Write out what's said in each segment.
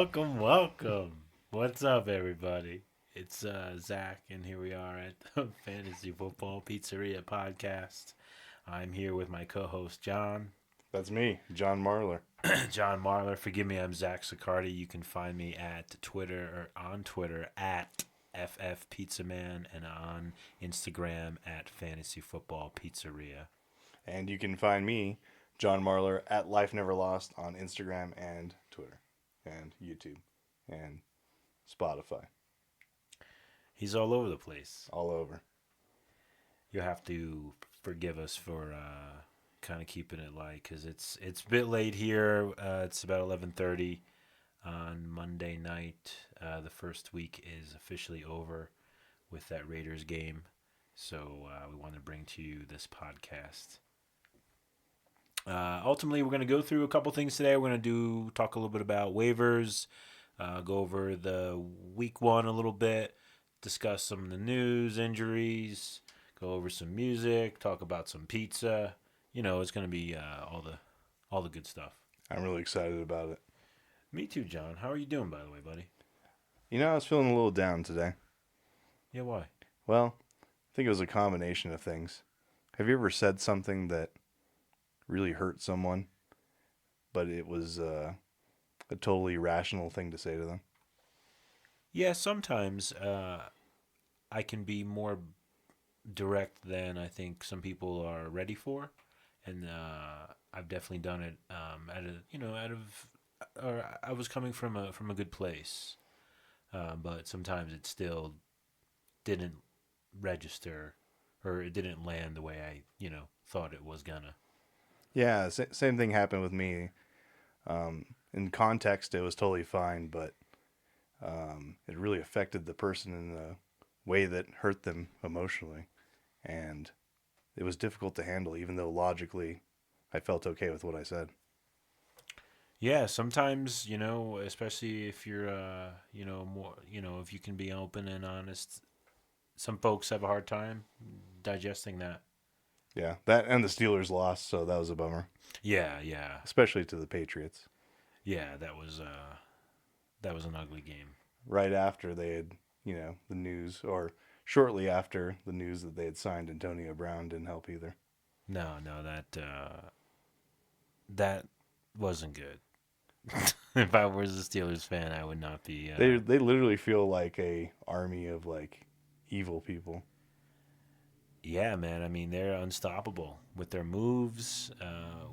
Welcome. What's up, everybody? It's Zach, and here we are at the Fantasy Football Pizzeria podcast. I'm here with my co-host John. That's me, John Marler. John Marler. Forgive me, I'm Zach Sicardi. You can find me at Twitter or on Twitter at FFPZ and on Instagram at Fantasy Football Pizzeria. And you can find me, John Marler, at Life Never Lost on Instagram and Twitter and YouTube and Spotify. He's all over the place. All over. You'll have to forgive us for kind of keeping it light because it's a bit late here. It's about 11:30 on Monday night. The first week is officially over with that Raiders game, so we want to bring to you this podcast. Ultimately, we're going to go through a couple things today. We're going to talk a little bit about waivers, go over the week one a little bit, discuss some of the news, injuries, go over some music, talk about some pizza. You know, it's going to be all the good stuff. I'm really excited about it. Me too, John. How are you doing, by the way, buddy? You know, I was feeling a little down today. Yeah, why? Well, I think it was a combination of things. Have you ever said something that really hurt someone, but it was a totally rational thing to say to them? Yeah, sometimes I can be more direct than I think some people are ready for, and I've definitely done it or I was coming from a good place, but sometimes it still didn't register or it didn't land the way I thought it was gonna. Yeah, same thing happened with me. In context, it was totally fine, but it really affected the person in a way that hurt them emotionally. And it was difficult to handle, even though logically I felt okay with what I said. Yeah, sometimes especially if you're more if you can be open and honest, some folks have a hard time digesting that. Yeah, that and the Steelers lost, so that was a bummer, Yeah, especially to the Patriots. yeah. That was an ugly game. Right after they had, the news, or shortly after the news that they had signed Antonio Brown didn't help either. No, that wasn't good. If I was a Steelers fan, I would not be. They literally feel like a army of like evil people. Yeah, man. I mean, they're unstoppable with their moves,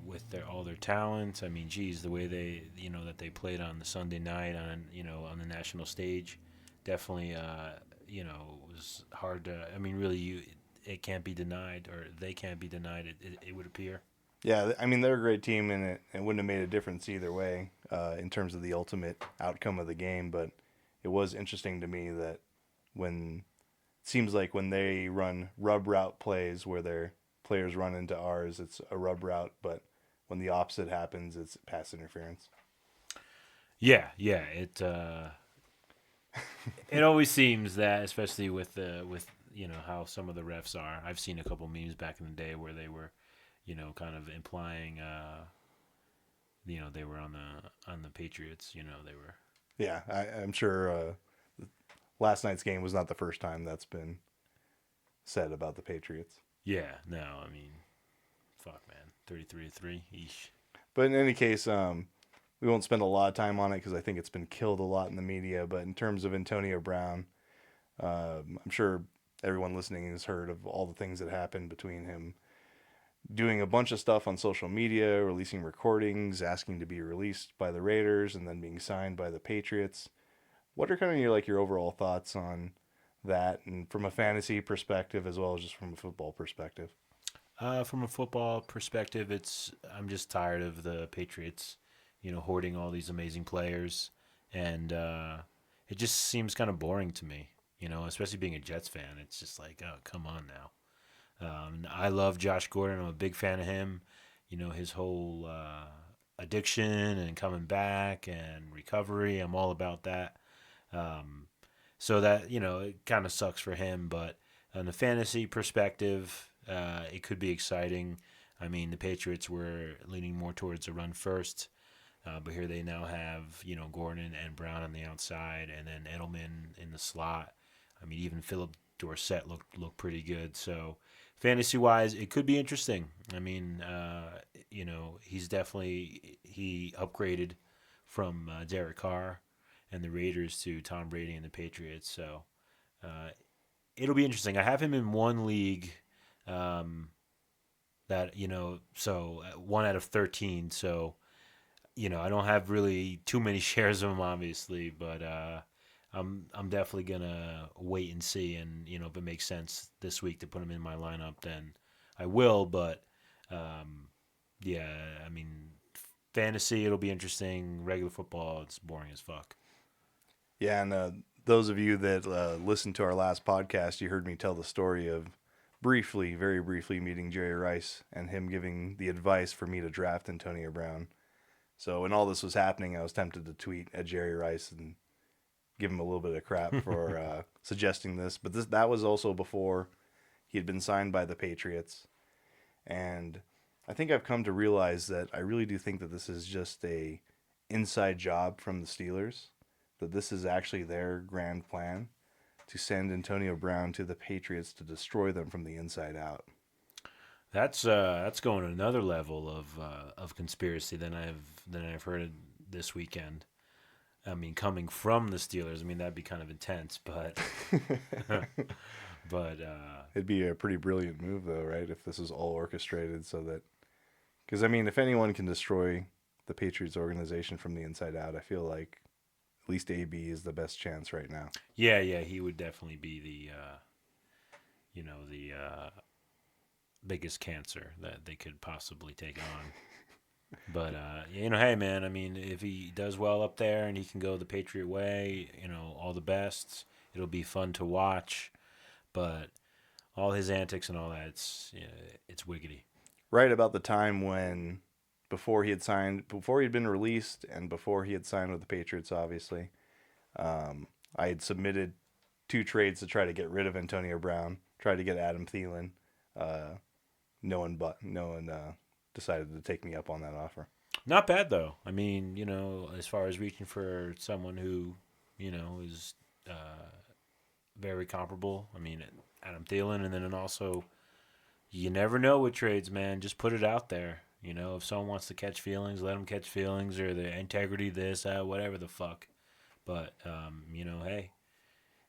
with all their talent. I mean, geez, the way they that they played on the Sunday night on the national stage, definitely was hard to. I mean, really, it can't be denied, or they can't be denied. It would appear. Yeah, I mean they're a great team, and it wouldn't have made a difference either way in terms of the ultimate outcome of the game. But it was interesting to me that when it seems like when they run rub route plays where their players run into ours, it's a rub route, but when the opposite happens, it's pass interference. Yeah. It always seems that, especially with how some of the refs are. I've seen a couple memes back in the day where they were, kind of implying, they were on the Patriots. They were. Yeah, I'm sure last night's game was not the first time that's been said about the Patriots. Yeah. No, I mean, fuck, man, 33-3. Eesh. But in any case, we won't spend a lot of time on it because I think it's been killed a lot in the media. But in terms of Antonio Brown, I'm sure everyone listening has heard of all the things that happened between him doing a bunch of stuff on social media, releasing recordings, asking to be released by the Raiders, and then being signed by the Patriots. What are kind of your overall thoughts on that, and from a fantasy perspective as well as just from a football perspective? From a football perspective, I'm just tired of the Patriots, hoarding all these amazing players, and it just seems kind of boring to me. Especially being a Jets fan, it's just like, oh, come on now. I love Josh Gordon. I'm a big fan of him. His whole addiction and coming back and recovery. I'm all about that. So that it kind of sucks for him, but on the fantasy perspective, it could be exciting. I mean, the Patriots were leaning more towards a run first But here they now have, Gordon and Brown on the outside, and then Edelman in the slot. I mean, even Philip Dorsett looked pretty good. So fantasy wise, it could be interesting. I mean, he upgraded from Derek Carr and the Raiders to Tom Brady and the Patriots. So uh, it'll be interesting. I have him in one league. Um, that so 1 out of 13. So I don't have really too many shares of him, obviously, but I'm definitely gonna wait and see, and if it makes sense this week to put him in my lineup, then I will. But um, yeah, I mean, fantasy it'll be interesting. Regular football, it's boring as fuck. Yeah, and those of you that listened to our last podcast, you heard me tell the story of briefly, very briefly, meeting Jerry Rice and him giving the advice for me to draft Antonio Brown. So when all this was happening, I was tempted to tweet at Jerry Rice and give him a little bit of crap for suggesting this. But that was also before he had been signed by the Patriots. And I think I've come to realize that I really do think that this is just a inside job from the Steelers, that this is actually their grand plan to send Antonio Brown to the Patriots to destroy them from the inside out. That's going to another level of conspiracy than I've heard this weekend. I mean, coming from the Steelers, I mean that'd be kind of intense, but but It'd be a pretty brilliant move, though, right? If this is all orchestrated so that. Because, I mean, if anyone can destroy the Patriots organization from the inside out, I feel like at least AB is the best chance right now. yeah, he would definitely be the biggest cancer that they could possibly take on. But hey, man, I mean, if he does well up there and he can go the Patriot way, all the best. It'll be fun to watch, but all his antics and all that, it's wiggity. Right about the time when, before he had been released and before he had signed with the Patriots, obviously, I had submitted 2 trades to try to get rid of Antonio Brown, tried to get Adam Thielen. Uh, no one decided to take me up on that offer. Not bad though. I mean, as far as reaching for someone who, is very comparable. I mean, Adam Thielen, and then also you never know with trades, man. Just put it out there. If someone wants to catch feelings, let them catch feelings, or the integrity, this, whatever the fuck. But hey,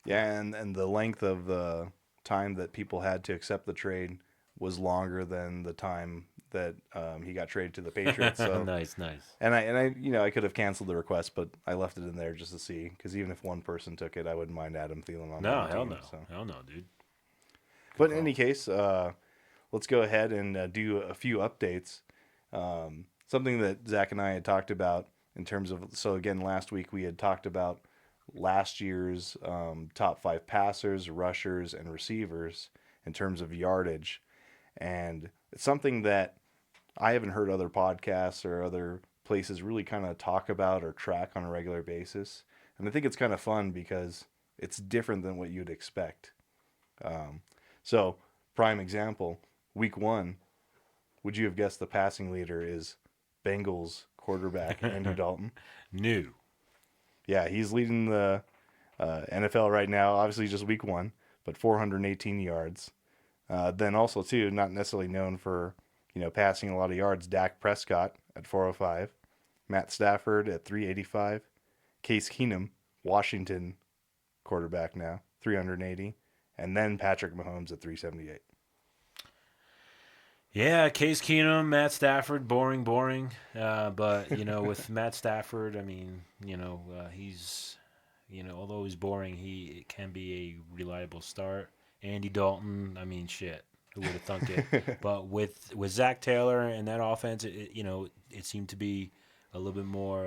Yeah, and the length of the time that people had to accept the trade was longer than the time that he got traded to the Patriots. So nice. I could have canceled the request, but I left it in there just to see, because even if one person took it, I wouldn't mind Adam Thielen on No, my hell team. no, So. hell no, dude. But in any case, let's go ahead and do a few updates. Something that Zach and I had talked about in terms of, so again, last week we had talked about last year's top 5 passers, rushers, and receivers in terms of yardage. And it's something that I haven't heard other podcasts or other places really kind of talk about or track on a regular basis. And I think it's kind of fun because it's different than what you'd expect. So, prime example, week 1, would you have guessed the passing leader is Bengals quarterback Andy Dalton? New. Yeah, he's leading the NFL right now. Obviously, just week 1, but 418 yards. Then also too, not necessarily known for passing a lot of yards. Dak Prescott at 405, Matt Stafford at 385, Case Keenum, Washington quarterback now, 380, and then Patrick Mahomes at 378. Yeah, Case Keenum, Matt Stafford, boring. But with Matt Stafford, I mean, he's, although he's boring, it can be a reliable start. Andy Dalton, I mean, shit, who would have thunk it? But with Zach Taylor and that offense, it seemed to be a little bit more.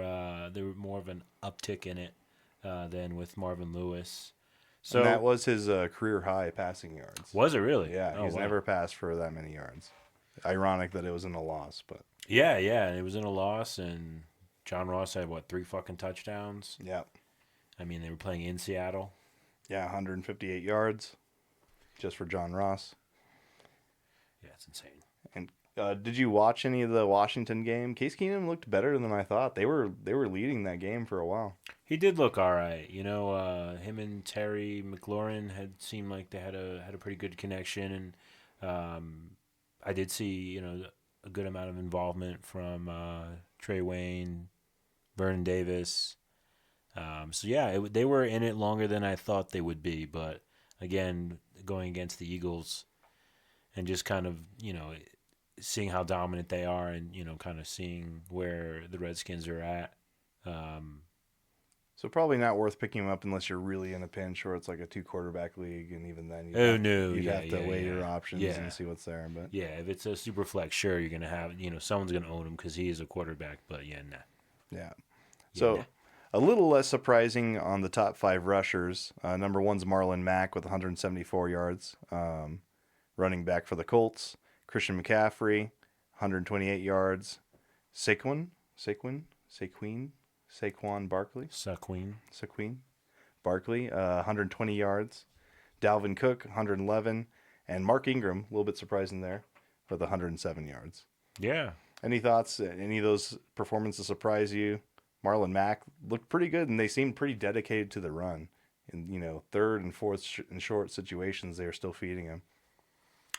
There was more of an uptick in it than with Marvin Lewis. So And that was his career high passing yards. was it really? Yeah, Oh, he's wow. never passed for that many yards. Ironic that it was in a loss, but Yeah, it was in a loss, and John Ross had 3 fucking touchdowns. yeah, I mean, they were playing in Seattle. yeah, 158 yards just for John Ross. Yeah, it's insane. And Did you watch any of the Washington game? Case Keenum looked better than I thought. They were leading that game for a while. He did look all right. Him and Terry McLaurin had seemed like they had a pretty good connection, and I did see a good amount of involvement from Trey Wayne, Vernon Davis. So yeah, they were in it longer than I thought they would be. But again, going against the Eagles and just kind of seeing how dominant they are, and kind of seeing where the Redskins are at. Um, So probably not worth picking him up unless you're really in a pinch or it's like a 2 quarterback league, and even then oh no, you'd yeah, have to yeah, weigh yeah, your options yeah. and see what's there. But Yeah, if it's a super flex, sure, you're gonna have someone's gonna own him because he is a quarterback. But yeah, nah, yeah. yeah, nah. So a little less surprising on the top 5 rushers. Number one's Marlon Mack with 174 yards. Running back for the Colts, Christian McCaffrey, 128 yards. Saquon Barkley, Queen. Saquon Barkley, 120 yards. Dalvin Cook, 111, and Mark Ingram, a little bit surprising there, with 107 yards. Yeah, Any thoughts? Any of those performances surprise you? Marlon Mack looked pretty good, and they seemed pretty dedicated to the run. In third and fourth and short situations, they were still feeding him.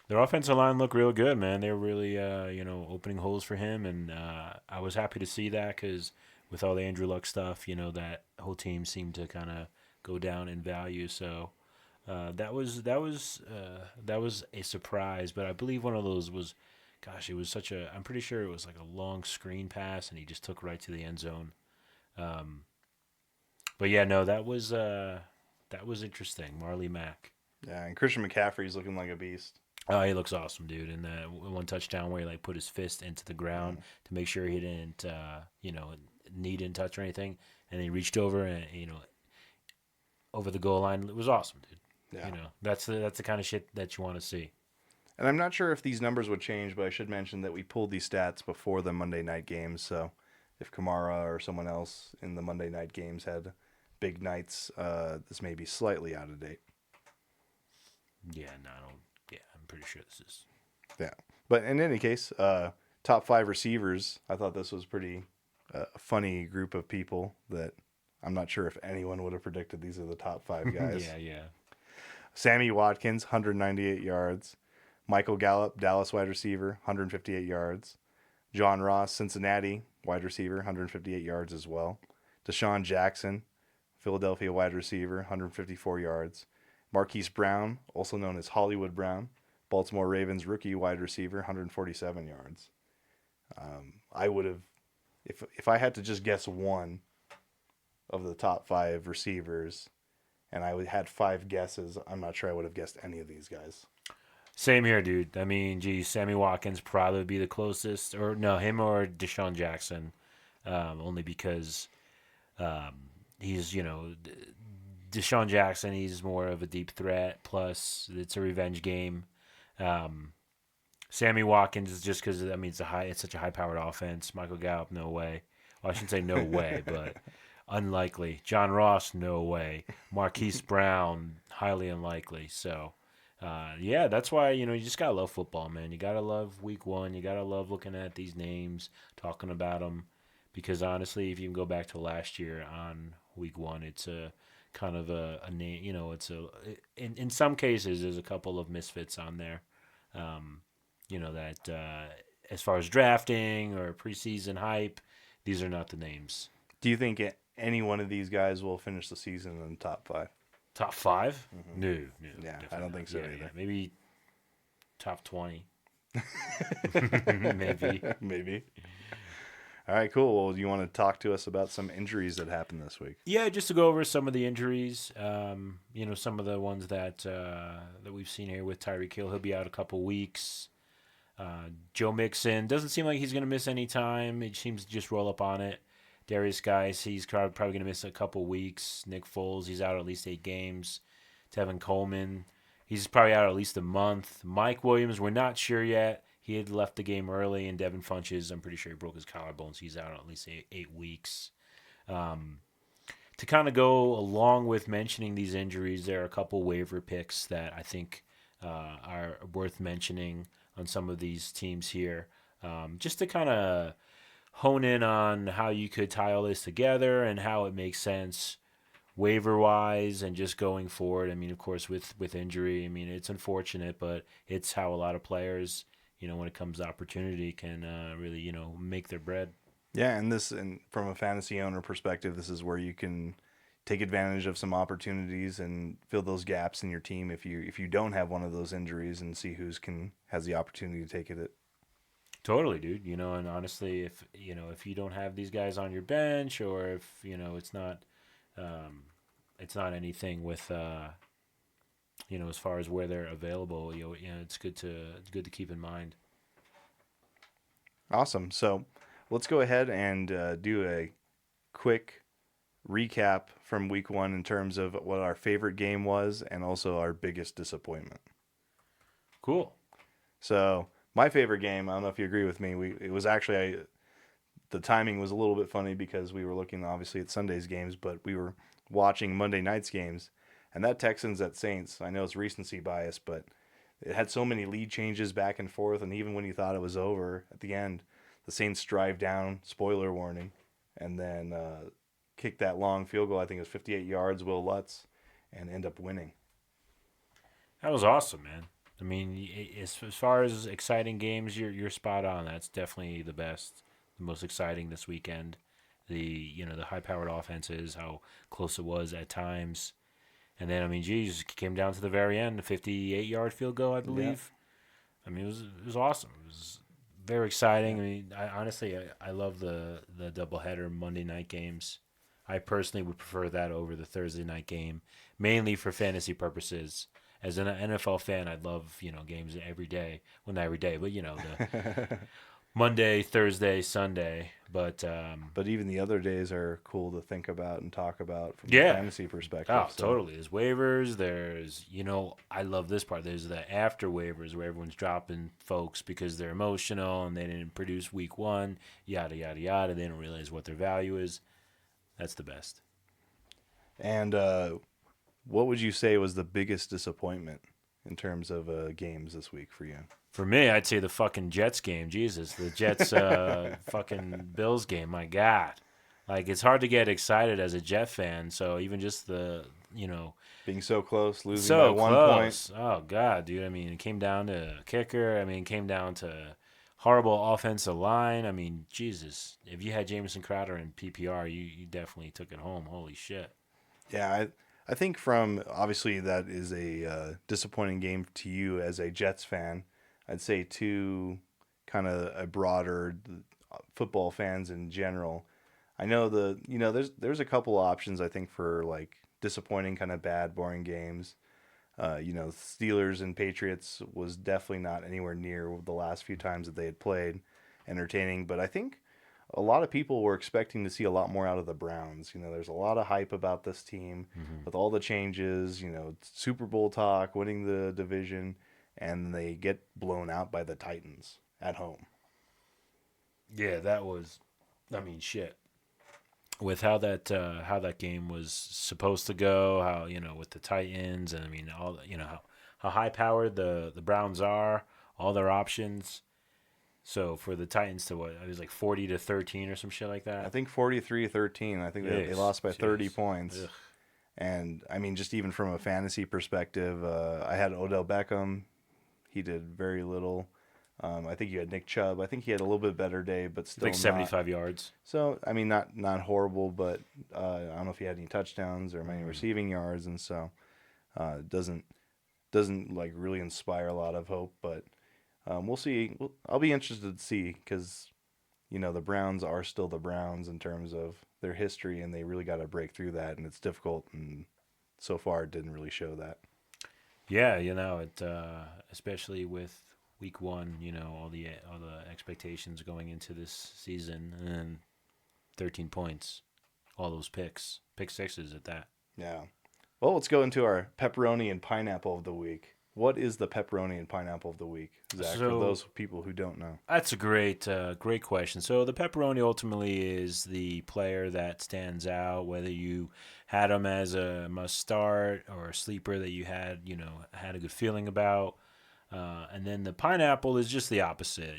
their offensive line looked real good, man. They were really opening holes for him, and I was happy to see that because with all the Andrew Luck stuff, that whole team seemed to kind of go down in value. So that was a surprise, but I believe one of those was, gosh, it was such a. I'm pretty sure it was like a long screen pass, and he just took right to the end zone. Um, but yeah, no, that was interesting. Marley Mack. Yeah, and Christian McCaffrey's looking like a beast. Oh, he looks awesome, dude. And that one touchdown where he like put his fist into the ground to make sure he didn't, knee didn't touch or anything, and he reached over and over the goal line. It was awesome, dude. Yeah. That's the kind of shit that you want to see. And I'm not sure if these numbers would change, but I should mention that we pulled these stats before the Monday night games. So if Kamara or someone else in the Monday night games had big nights, this may be slightly out of date. Yeah, no, I don't. Yeah, I'm pretty sure this is. Yeah. But in any case, top 5 receivers, I thought this was pretty funny group of people that I'm not sure if anyone would have predicted these are the top 5 guys. Yeah. Sammy Watkins, 198 yards. Michael Gallup, Dallas wide receiver, 158 yards. John Ross, Cincinnati wide receiver, 158 yards as well. Deshaun Jackson, Philadelphia wide receiver, 154 yards. Marquise Brown, also known as Hollywood Brown, Baltimore Ravens rookie wide receiver, 147 yards. I would have, if I had to just guess one of the top 5 receivers, and had 5 guesses, I'm not sure I would have guessed any of these guys. Same here, dude. I mean, geez, Sammy Watkins probably would be the closest, or no, him or Deshaun Jackson, only because he's Deshaun Jackson. He's more of a deep threat. Plus, it's a revenge game. Sammy Watkins is just because it's such a high-powered offense. Michael Gallup, no way. Well, I shouldn't say no way, but unlikely. John Ross, no way. Marquise Brown, highly unlikely. So. Yeah, that's why you just gotta love football, man. You gotta love Week 1. You gotta love looking at these names, talking about them, because honestly, if you can go back to last year on Week 1, it's a kind of a name. In some cases, there's a couple of misfits on there. That as far as drafting or preseason hype, these are not the names. Do you think any one of these guys will finish the season in the top 5? Top 5? Mm-hmm. No. Yeah, I don't think so either. Yeah. Maybe top 20. Maybe. All right, cool. Well, do you want to talk to us about some injuries that happened this week? Yeah, just to go over some of the injuries. Some of the ones that we've seen here with Tyreek Hill. He'll be out a couple weeks. Joe Mixon doesn't seem like he's going to miss any time. It seems to just roll up on it. Darius Guice, he's probably going to miss a couple weeks. Nick Foles, he's out at least 8 games. Tevin Coleman, he's probably out at least a month. Mike Williams, we're not sure yet. He had left the game early. And Devin Funches, I'm pretty sure he broke his collarbone, so he's out at least 8 weeks. To kind of go along with mentioning these injuries, there are a couple waiver picks that I think are worth mentioning. on some of these teams here, just to kind of hone in on how you could tie all this together and how it makes sense waiver wise and just going forward. I mean, of course, with injury, I mean, it's unfortunate, but it's how a lot of players, when it comes to opportunity, can really, make their bread. Yeah, and from a fantasy owner perspective, this is where you can take advantage of some opportunities and fill those gaps in your team if you don't have one of those injuries and see has the opportunity to take it. Totally, dude. And honestly, if you don't have these guys on your bench, or if um, it's not anything with as far as where they're available, it's good to keep in mind. Awesome. So let's go ahead and do a quick recap from week one in terms of what our favorite game was and also our biggest disappointment. Cool. So my favorite game, I don't know if you agree with me. It was actually the timing was a little bit funny because we were looking obviously at Sunday's games, but we were watching Monday night's games, and that Texans at Saints. I know it's recency bias, but it had so many lead changes back and forth, and even when you thought it was over at the end, the Saints drive down. Spoiler warning, and then kick that long field goal. I think it was 58 yards. Will Lutz, and end up winning. That was awesome, man. I mean, as far as exciting games, you're spot on. That's definitely the best, the most exciting this weekend. The high powered offenses, how close it was at times, and then I mean, geez, it came down to the very end, a 58-yard field goal, I Yeah. believe. I mean, it was awesome. It was very exciting. I mean, I love the doubleheader Monday night games. I personally would prefer that over the Thursday night game, mainly for fantasy purposes. As an NFL fan, I'd love games every day. Well, not every day, but the Monday, Thursday, Sunday. But But even the other days are cool to think about and talk about from a yeah, fantasy perspective. oh, So totally. There's waivers. I love this part. There's the after waivers where everyone's dropping folks because they're emotional and they didn't produce week one, yada, yada, yada. They don't realize what their value is. That's the best. and what would you say was the biggest disappointment in terms of games this week for you? For me, I'd say the fucking Jets game. Jesus, the Jets fucking Bills game. My God. Like, it's hard to get excited as a Jet fan. So even just Being so close, losing by so 1 point. close. Oh, God, dude. I mean, it came down to kicker. I mean, it came down to horrible offensive line. I mean, Jesus. If you had Jamison Crowder in PPR, you definitely took it home. Holy shit. Yeah, I think from obviously that is a disappointing game to you as a Jets fan. I'd say to kind of a broader football fans in general. I know there's a couple options I think for like disappointing kind of bad boring games. Steelers and Patriots was definitely not anywhere near the last few times that they had played entertaining, but I think a lot of people were expecting to see a lot more out of the Browns. There's a lot of hype about this team Hmm. with all the changes, Super Bowl talk, winning the division, and they get blown out by the Titans at home. Yeah, that was, I mean, shit. With how that game was supposed to go, how with the Titans, and I mean all how high powered the Browns are, all their options. So for the Titans to what it was like 40-13 or some shit like I that. think 43-13. I think they Yes, lost by 30 jeez. points. Ugh. And I mean, just even from a fantasy perspective, I had Odell Beckham. He did very little. I think you had Nick Chubb. I think he had a little bit better day, but still Like not. 75 yards. So I mean, not horrible, but I don't know if he had any touchdowns or many Mm. receiving yards, and so doesn't like really inspire a lot of hope. But we'll see. I'll be interested to see because the Browns are still the Browns in terms of their history, and they really got to break through that, and it's difficult. And so far, it didn't really show that. Yeah, it especially with week one, all the expectations going into this season, and 13 points, all those pick sixes at that. Yeah. Well, let's go into our pepperoni and pineapple of the week. What is the pepperoni and pineapple of the week, Zach? For So those people who don't know. that's a great question. So the pepperoni ultimately is the player that stands out, whether you had him as a must start or a sleeper that you had a good feeling about. And then the pineapple is just the opposite.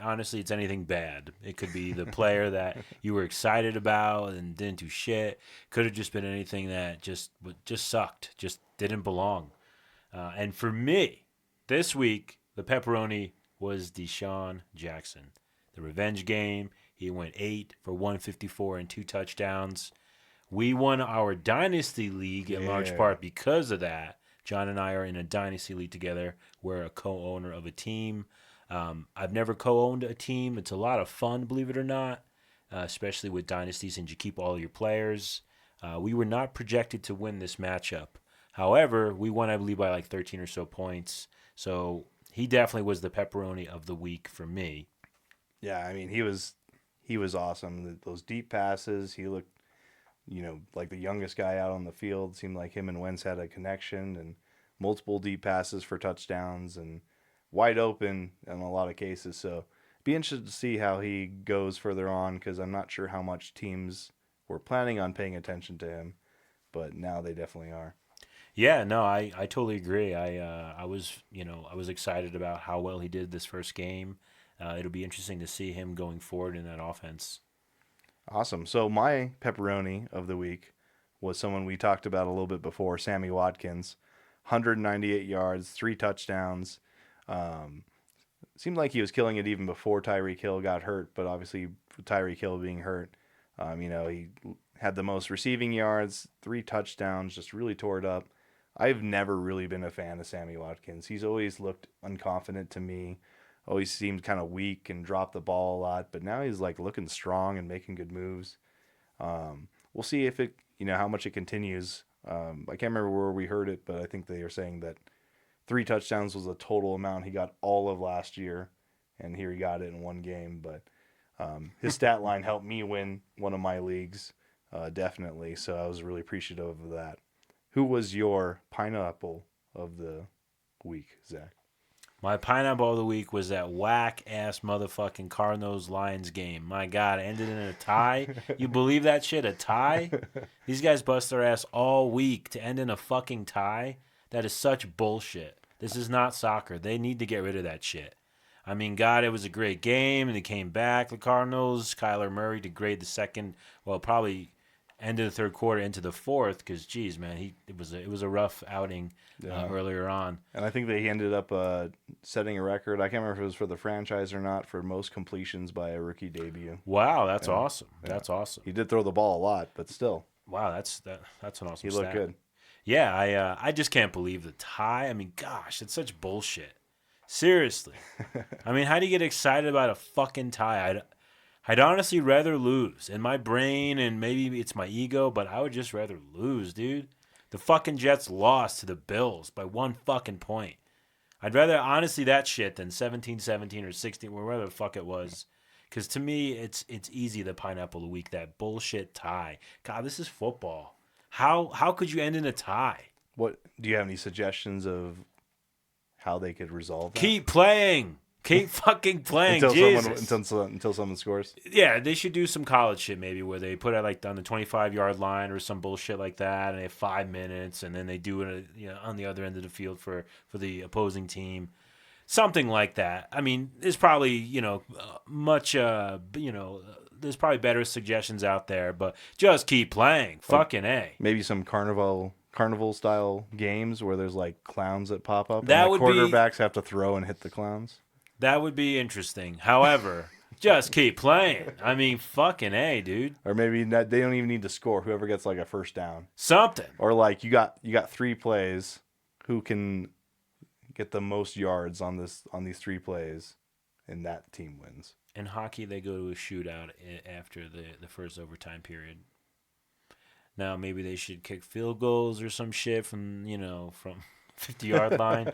Honestly, it's anything bad. It could be the player that you were excited about and didn't do shit. Could have just been anything that just sucked, just didn't belong. And for me, this week, the pepperoni was Deshaun Jackson. The revenge game. He went 8 for 154 and 2 touchdowns. We won our dynasty league in large part because of that. John and I are in a dynasty league together. We're a co-owner of a team. I've never co-owned a team. It's a lot of fun, believe it or not, especially with dynasties, and you keep all your players. We were not projected to win this matchup. However, we won, I believe, by like 13 or so points. So he definitely was the pepperoni of the week for me. Yeah, I mean, he was awesome. Those deep passes, he looked, like the youngest guy out on the field. Seemed like him and Wentz had a connection, and multiple deep passes for touchdowns and wide open in a lot of cases. So be interested to see how he goes further on, because I'm not sure how much teams were planning on paying attention to him, but now they definitely are. Yeah, no, I totally agree. I was excited about how well he did this first game. It'll be interesting to see him going forward in that offense. Awesome. So my pepperoni of the week was someone we talked about a little bit before, Sammy Watkins. 198 yards, 3 touchdowns. Um, Seemed like he was killing it even before Tyreek Hill got hurt, but obviously Tyreek Hill being hurt, he had the most receiving yards, 3 touchdowns, just really tore it up. I've never really been a fan of Sammy Watkins. He's always looked unconfident to me, always seemed kind of weak and dropped the ball a lot, but now he's like looking strong and making good moves. We'll see if how much it continues. I can't remember where we heard it, but I think they are saying that 3 touchdowns was the total amount he got all of last year, and here he got it in one game. But his stat line helped me win one of my leagues, definitely. So I was really appreciative of that. Who was your pineapple of the week, Zach? My pineapple of the week was that whack ass motherfucking Cardinals Lions game. My God, it ended in a tie. You believe that shit? A tie? These guys bust their ass all week to end in a fucking tie. That is such bullshit. This is not soccer. They need to get rid of that shit. I mean, God, it was a great game, and they came back. The Cardinals, Kyler Murray to grade the second, well, probably end of the third quarter into the fourth, because, geez, man, it was a rough outing earlier on. And I think that he ended up setting a record. I can't remember if it was for the franchise or not, for most completions by a rookie debut. Wow, that's awesome. Yeah. That's awesome. He did throw the ball a lot, but still. Wow, that's an awesome He looked good. Yeah, I just can't believe the tie. I mean, gosh, it's such bullshit. Seriously. I mean, how do you get excited about a fucking tie? I'd honestly rather lose. In my brain, and maybe it's my ego, but I would just rather lose, dude. The fucking Jets lost to the Bills by 1 fucking point. I'd rather, honestly, that shit than 17-17 or 16, wherever the fuck it was. Because to me, it's easy, the pineapple of the week, that bullshit tie. God, this is football. How could you end in a tie? What do you have any suggestions of how they could resolve that? Keep playing. Keep fucking playing. until someone scores. Yeah, they should do some college shit maybe where they put it like on the 25-yard line or some bullshit like that, and they have 5 minutes, and then they do it on the other end of the field for the opposing team. Something like that. I mean, there's probably, there's probably better suggestions out there, but just keep playing. Fucking A. Maybe some carnival style games where there's like clowns that pop up, that and would quarterbacks have to throw and hit the clowns. That would be interesting. However, just keep playing. I mean, fucking A, dude. Or maybe they don't even need to score. Whoever gets like a first down. Something. Or like you got 3 plays. Who can get the most yards on these 3 plays, and that team wins. In hockey, they go to a shootout after the first overtime period. Now, maybe they should kick field goals or some shit from 50-yard line.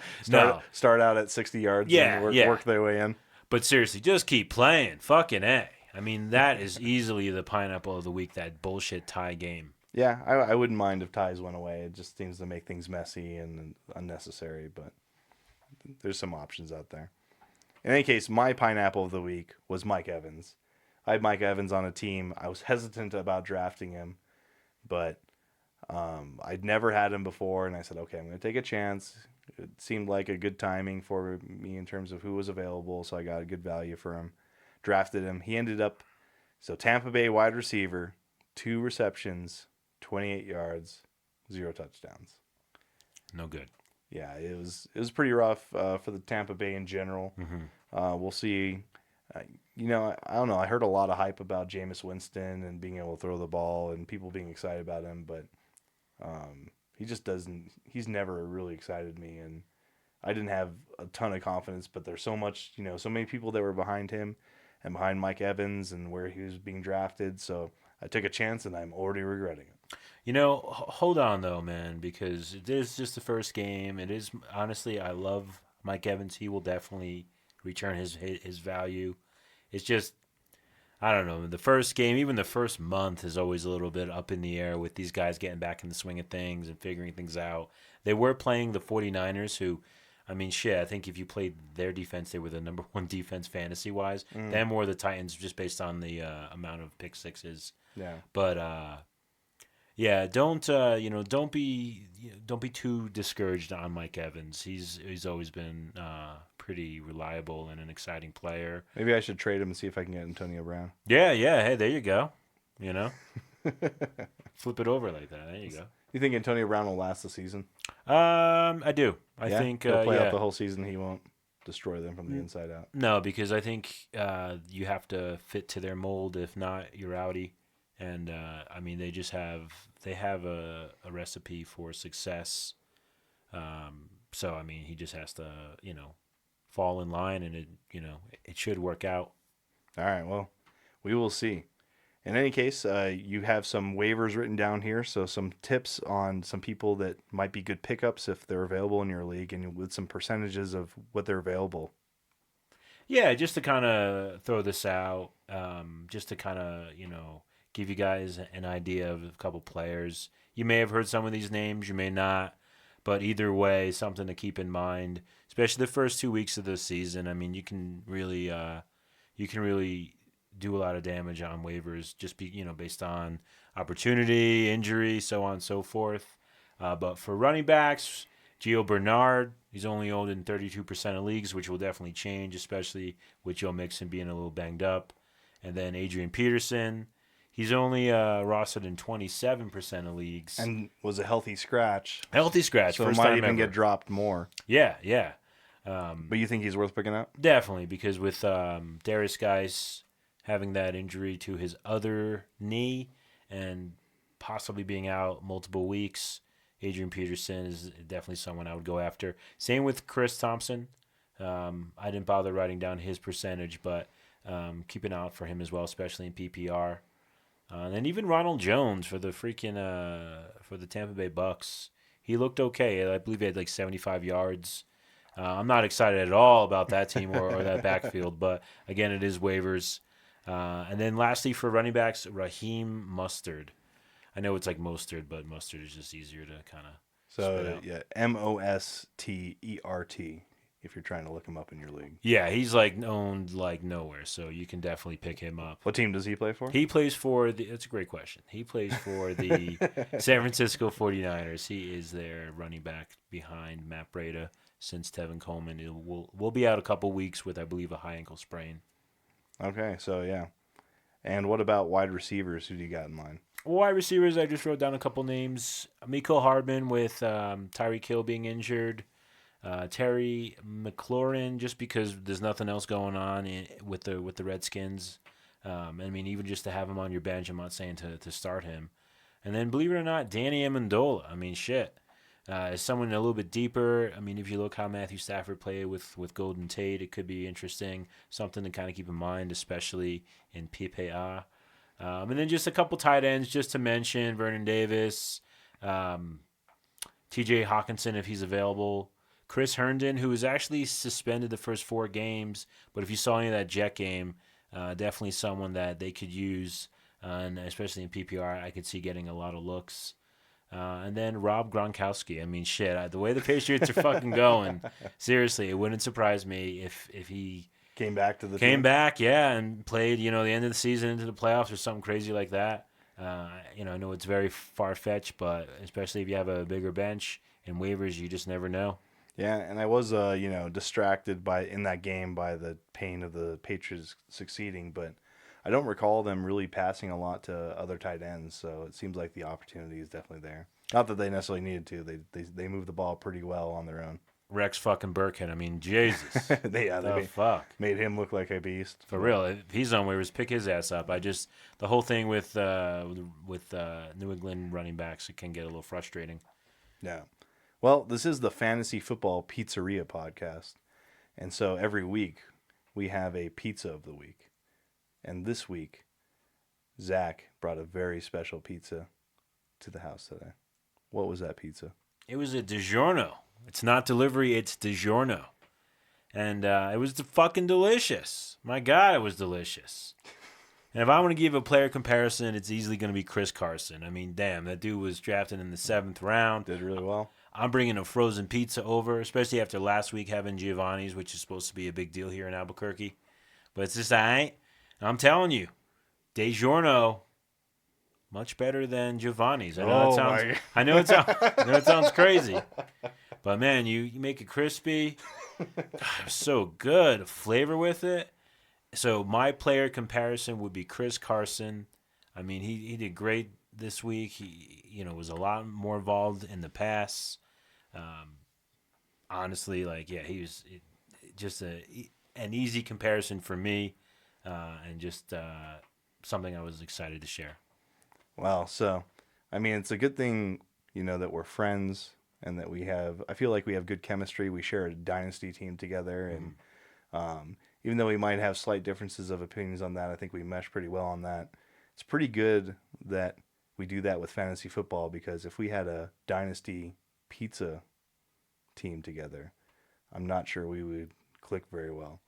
Start out at 60 yards and work their way in. But seriously, just keep playing. Fucking A. I mean, that is easily the pineapple of the week, that bullshit tie game. Yeah, I wouldn't mind if ties went away. It just seems to make things messy and unnecessary, but there's some options out there. In any case, my pineapple of the week was Mike Evans. I had Mike Evans on a team. I was hesitant about drafting him, but I'd never had him before, and I said, okay, I'm going to take a chance. It seemed like a good timing for me in terms of who was available, so I got a good value for him. Drafted him. He ended up Tampa Bay wide receiver, 2 receptions, 28 yards, 0 touchdowns. No good. Yeah, it was pretty rough for the Tampa Bay in general. We'll see. I don't know. I heard a lot of hype about Jameis Winston and being able to throw the ball and people being excited about him, but he just doesn't. He's never really excited me, and I didn't have a ton of confidence. But there's so much, so many people that were behind him and behind Mike Evans and where he was being drafted. So I took a chance, and I'm already regretting it. Hold on though, man, because it is just the first game. It is honestly, I love Mike Evans. He will definitely return his value. It's just I don't know. The first game, even the first month, is always a little bit up in the air with these guys getting back in the swing of things and figuring things out. They were playing the 49ers, who, I mean, shit, I think if you played their defense, they were the number one defense fantasy wise. Them or the Titans, just based on the amount of pick sixes. Yeah. But yeah, don't be too discouraged on Mike Evans. He's always been pretty reliable and an exciting player. Maybe I should trade him and see if I can get Antonio Brown. Yeah. Hey, there you go. Flip it over like that. There you go. You think Antonio Brown will last the season? I do. I think he'll play out yeah. the whole season. He won't destroy them from the inside out. No, because I think you have to fit to their mold. If not, you're outie. And I mean, they have a recipe for success. So I mean, he just has to fall in line, and it should work out. All right. Well, we will see. In any case, you have some waivers written down here, so some tips on some people that might be good pickups if they're available in your league, and with some percentages of what they're available. Yeah, just to kind of throw this out, just to kind of give you guys an idea of a couple players. You may have heard some of these names, you may not, but either way, something to keep in mind, especially the first 2 weeks of the season. I mean, you can really do a lot of damage on waivers, just based on opportunity, injury, so on and so forth. But for running backs, Gio Bernard, he's only owned in 32% of leagues, which will definitely change, especially with Joe Mixon being a little banged up. And then Adrian Peterson, he's only rostered in 27% of leagues. And was a healthy scratch. Healthy scratch, so first might time even ever. get dropped more. Yeah. But you think he's worth picking up? Definitely, because with Darius Geis having that injury to his other knee and possibly being out multiple weeks, Adrian Peterson is definitely someone I would go after. Same with Chris Thompson. I didn't bother writing down his percentage, but keep an eye out for him as well, especially in PPR. And even Ronald Jones for the for the Tampa Bay Bucks. He looked okay. I believe he had like 75 yards. I'm not excited at all about that team or that backfield, but again, it is waivers. And then lastly for running backs, Raheem Mostert. I know it's like Mostert, but Mustard is just easier to kind of spit out. Yeah, Mostert, if you're trying to look him up in your league. Yeah, he's like owned like nowhere, so you can definitely pick him up. What team does he play for? He plays for that's a great question. He plays for the San Francisco 49ers. He is their running back behind Matt Breida since Tevin Coleman will be out a couple weeks with, I believe, a high ankle sprain. Okay, so yeah. And what about wide receivers? Who do you got in mind? Wide receivers, I just wrote down a couple names. Miko Hardman with Tyreek Hill being injured. Terry McLaurin, just because there's nothing else going on with the Redskins. I mean, even just to have him on your bench, I'm not saying to start him. And then, believe it or not, Danny Amendola. I mean, shit. As someone a little bit deeper, I mean, if you look how Matthew Stafford played with Golden Tate, it could be interesting. Something to kind of keep in mind, especially in PPR. And then just a couple tight ends just to mention, Vernon Davis, TJ Hawkinson if he's available. Chris Herndon, who was actually suspended the first 4 games, but if you saw any of that Jet game, definitely someone that they could use, and especially in PPR, I could see getting a lot of looks. And then Rob Gronkowski. I mean, shit, the way the Patriots are fucking going, seriously, it wouldn't surprise me if he came back to the team. Came back, yeah, and played, the end of the season into the playoffs or something crazy like that. I know it's very far-fetched, but especially if you have a bigger bench and waivers, you just never know. Yeah, and I was distracted by in that game by the pain of the Patriots succeeding, but I don't recall them really passing a lot to other tight ends, so it seems like the opportunity is definitely there. Not that they necessarily needed to. They moved the ball pretty well on their own. Rex fucking Burkhead. I mean, Jesus. They The fuck? made him look like a beast. For But real, if he's on waivers, pick his ass up. The whole thing with New England running backs, it can get a little frustrating. yeah. Well, this is the Fantasy Football Pizzeria podcast. And so every week we have a pizza of the week. And this week, Zach brought a very special pizza to the house today. What was that pizza? It was a DiGiorno. It's not delivery, it's DiGiorno. And it was fucking delicious. My God, it was delicious. And if I want to give a player comparison, it's easily going to be Chris Carson. I mean, damn, that dude was drafted in the 7th round. Did really well. I'm bringing a frozen pizza over, especially after last week having Giovanni's, which is supposed to be a big deal here in Albuquerque. But it's just, I'm telling you, DiGiorno, much better than Giovanni's. I know it sounds crazy. But man, you make it crispy. God, it was so good. Flavor with it. So my player comparison would be Chris Carson. I mean, he did great this week. He was a lot more involved in the pass. Honestly, he was just an easy comparison for me, and just something I was excited to share. Wow. So, I mean, it's a good thing, that we're friends and that I feel like we have good chemistry. We share a dynasty team together. And even though we might have slight differences of opinions on that, I think we mesh pretty well on that. It's pretty good that we do that with fantasy football, because if we had a dynasty pizza team together, I'm not sure we would click very well.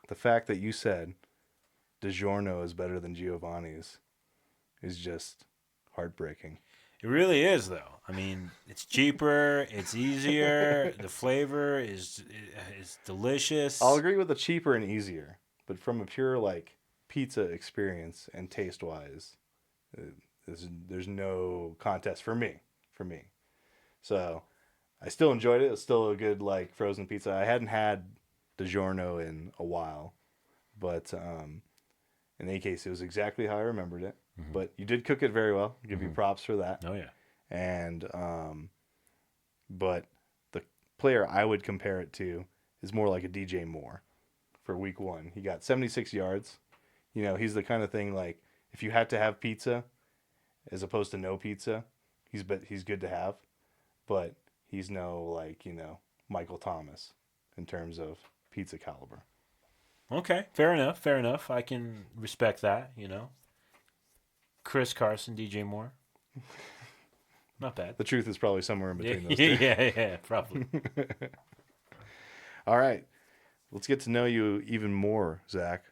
The fact that you said DiGiorno is better than Giovanni's is just heartbreaking. It really is, though. I mean, it's cheaper, it's easier, the flavor is delicious. I'll agree with the cheaper and easier, but from a pure pizza experience and taste wise, there's no contest for me. So I still enjoyed it. It was still a good frozen pizza. I hadn't had DiGiorno in a while, but in any case, it was exactly how I remembered it. Mm-hmm. But you did cook it very well. I'll give you props for that. Oh yeah. And but the player I would compare it to is more like a DJ Moore for week 1. He got 76 yards. He's the kind of thing if you had to have pizza as opposed to no pizza, he's good to have, but he's no Michael Thomas in terms of pizza caliber. Okay, fair enough. I can respect that, Chris Carson, DJ Moore. Not bad. The truth is probably somewhere in between those two. Yeah, probably. All right. Let's get to know you even more, Zach.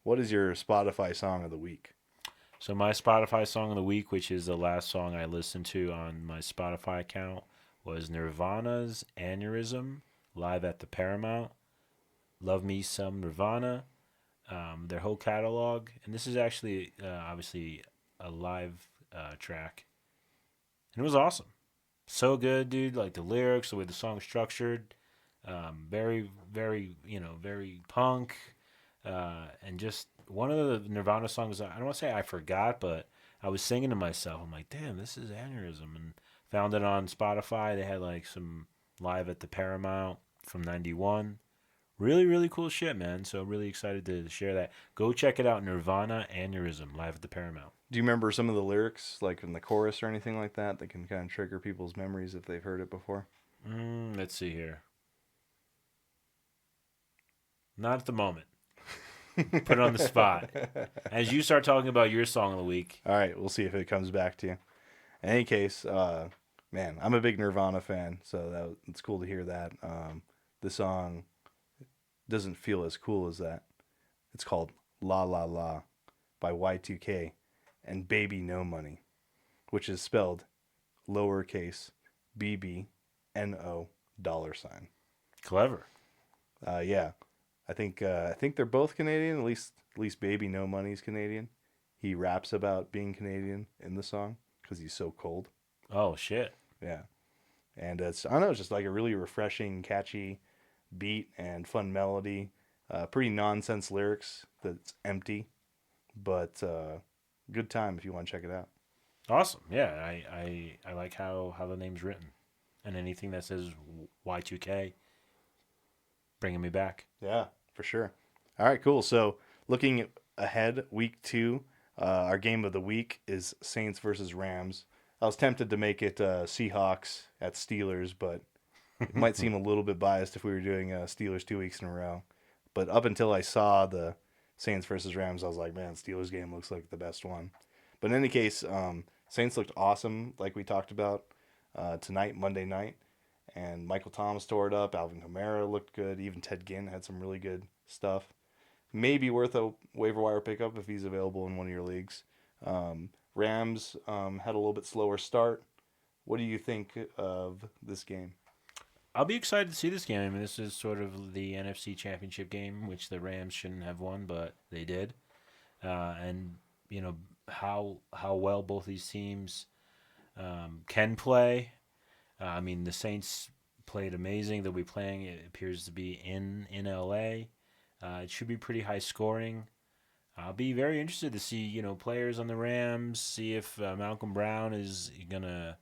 What is your Spotify song of the week? So my Spotify song of the week, which is the last song I listened to on my Spotify account, was Nirvana's Aneurysm, live at the Paramount. Love me some Nirvana. Their whole catalog. And this is actually, obviously, a live track. And it was awesome. So good, dude. The lyrics, the way the song's structured. Very, very, very punk. And just one of the Nirvana songs, I don't want to say I forgot, but I was singing to myself. I'm like, damn, this is Aneurysm. And found it on Spotify. They had some live at the Paramount from 91. Really, really cool shit, man. So really excited to share that. Go check it out, Nirvana Aneurysm, live at the Paramount. Do you remember some of the lyrics, in the chorus or anything like that can kind of trigger people's memories if they've heard it before? Let's see here. Not at the moment. Put it on the spot. As you start talking about your song of the week. All right, we'll see if it comes back to you. In any case, man, I'm a big Nirvana fan, so it's cool to hear that. The song doesn't feel as cool as that. It's called La La La by Y2K and Baby No Money, which is spelled lowercase BBNO $. Clever. Yeah. I think they're both Canadian. At least Baby No Money's Canadian. He raps about being Canadian in the song because he's so cold. Oh shit. Yeah. And I don't know, it's just like a really refreshing, catchy beat and fun melody. Pretty nonsense lyrics that's empty, but good time if you want to check it out. Awesome. Yeah, I like how the name's written, and anything that says Y2K, bringing me back. Yeah, for sure. All right, cool. So looking ahead, week two, our game of the week is Saints versus Rams. I was tempted to make it Seahawks at Steelers, but it might seem a little bit biased if we were doing Steelers 2 weeks in a row. But up until I saw the Saints versus Rams, I was like, man, Steelers game looks like the best one. But in any case, Saints looked awesome, like we talked about tonight, Monday night. And Michael Thomas tore it up. Alvin Kamara looked good. Even Ted Ginn had some really good stuff. Maybe worth a waiver wire pickup if he's available in one of your leagues. Rams had a little bit slower start. What do you think of this game? I'll be excited to see this game. I mean, this is sort of the NFC Championship game, which the Rams shouldn't have won, but they did. And you know how well both these teams can play. I mean, the Saints played amazing. They'll be playing. It appears to be in LA. It should be pretty high scoring. I'll be very interested to see players on the Rams. See if Malcolm Brown is gonna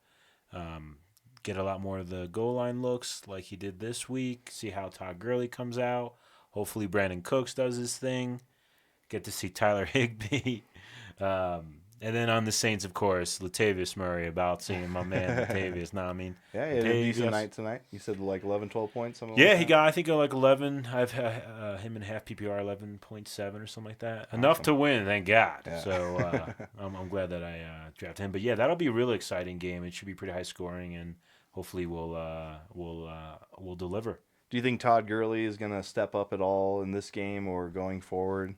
um, get a lot more of the goal line looks like he did this week. See how Todd Gurley comes out. Hopefully Brandon Cooks does his thing. Get to see Tyler Higbee. And then on the Saints, of course, Latavius Murray, about seeing my man Latavius. No, I mean, Yeah, he had a decent night tonight. You said like 11, 12 points, something yeah, like he that? got, I think, like 11. I've him in half PPR, 11.7 or something like that. Enough to win, thank God. Yeah. So I'm glad that I drafted him. But yeah, that'll be a really exciting game. It should be pretty high scoring, and hopefully we'll deliver. Do you think Todd Gurley is going to step up at all in this game or going forward?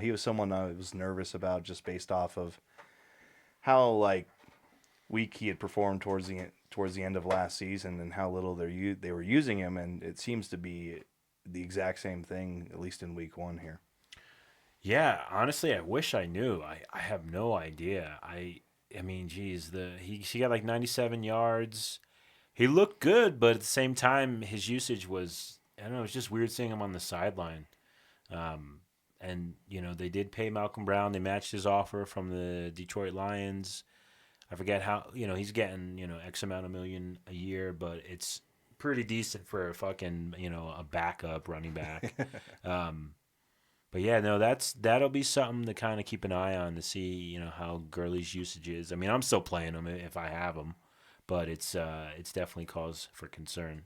He was someone I was nervous about just based off of how like weak he had performed towards the end of last season and how little they were using him, and it seems to be the exact same thing at least in week one here. Yeah, honestly, I wish I knew. I have no idea. I mean, geez, he got like 97 yards. He looked good, but at the same time, his usage was, I don't know, it's just weird seeing him on the sideline. Um, and they did pay Malcolm Brown. They matched his offer from the Detroit Lions. I forget how he's getting X amount of million a year, but it's pretty decent for a fucking a backup running back. um, but yeah, no, that'll be something to kind of keep an eye on to see how Gurley's usage is. I mean, I'm still playing him if I have him, but it's definitely cause for concern.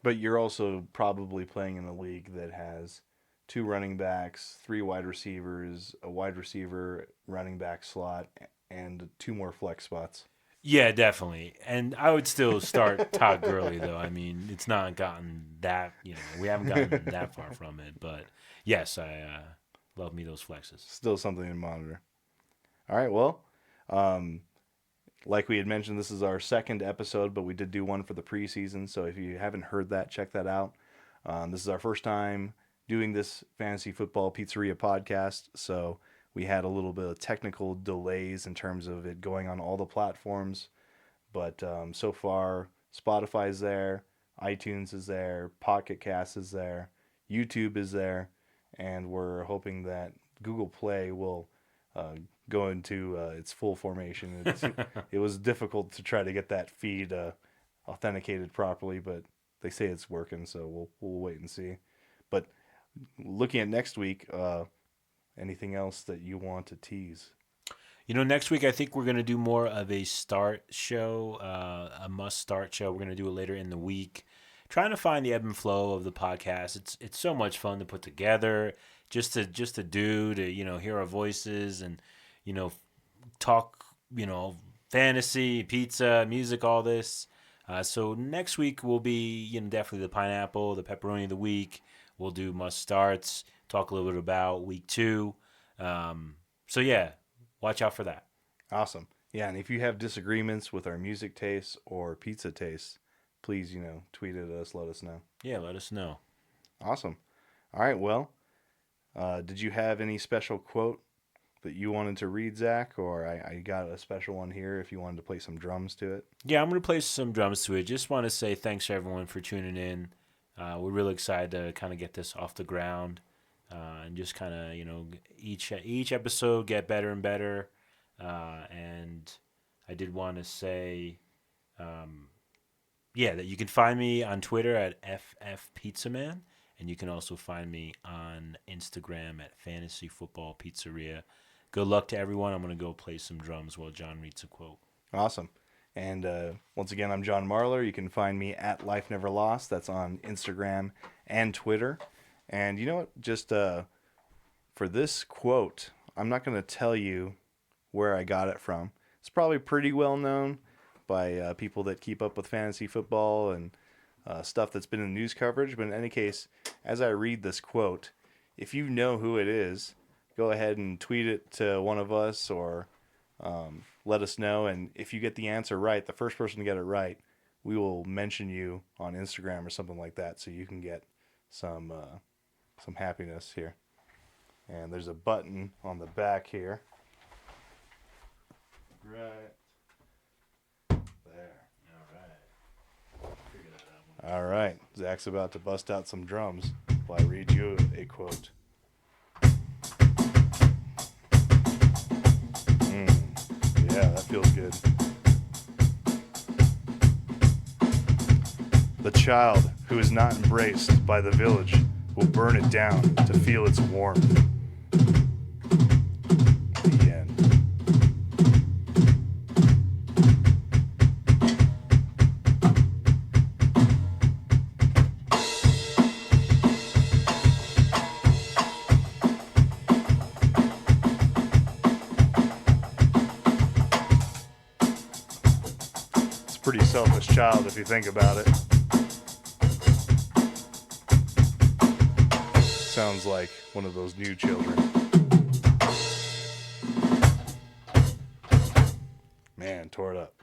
But you're also probably playing in a league that has two running backs, three wide receivers, a wide receiver, running back slot, and two more flex spots. Yeah, definitely. And I would still start Todd Gurley, though. I mean, it's not gotten that, we haven't gotten that far from it. But yes, I love me those flexes. Still something to monitor. All right, well, um, like we had mentioned, this is our second episode, but we did do one for the preseason. So if you haven't heard that, check that out. This is our first time doing this Fantasy Football Pizzeria podcast. So we had a little bit of technical delays in terms of it going on all the platforms. But so far, Spotify's there, iTunes is there, Pocket Cast is there, YouTube is there, and we're hoping that Google Play will go into its full formation. It was difficult to try to get that feed authenticated properly, but they say it's working, so we'll wait and see. But looking at next week, anything else that you want to tease? Next week I think we're gonna do more of a start show, a must start show. We're gonna do it later in the week, trying to find the ebb and flow of the podcast. It's so much fun to put together, just to do to hear our voices and talk fantasy, pizza, music, all this. So next week will be definitely the pineapple, the pepperoni of the week. We'll do must starts, talk a little bit about week two. So yeah, watch out for that. Awesome. Yeah, and if you have disagreements with our music tastes or pizza tastes, please, tweet at us, let us know. Yeah, let us know. Awesome. All right, well, did you have any special quote that you wanted to read, Zach, or I got a special one here if you wanted to play some drums to it. Yeah, I'm going to play some drums to it. Just want to say thanks to everyone for tuning in. We're really excited to kind of get this off the ground and just kind of, each episode get better and better. And I did want to say, that you can find me on Twitter at FFPZ, and you can also find me on Instagram at Fantasy Football Pizzeria. Good luck to everyone. I'm going to go play some drums while John reads a quote. Awesome. And once again, I'm John Marlar. You can find me at Life Never Lost. That's on Instagram and Twitter. And you know what? Just for this quote, I'm not going to tell you where I got it from. It's probably pretty well known by people that keep up with fantasy football and stuff that's been in news coverage. But in any case, as I read this quote, if you know who it is, go ahead and tweet it to one of us or let us know. And if you get the answer right, the first person to get it right, we will mention you on Instagram or something like that, so you can get some happiness here. And there's a button on the back here. Right there. All right. Zach's about to bust out some drums while I read you a quote. Yeah, that feels good. The child who is not embraced by the village will burn it down to feel its warmth. The end. Pretty selfish child if you think about it. Sounds like one of those new children. Man, tore it up.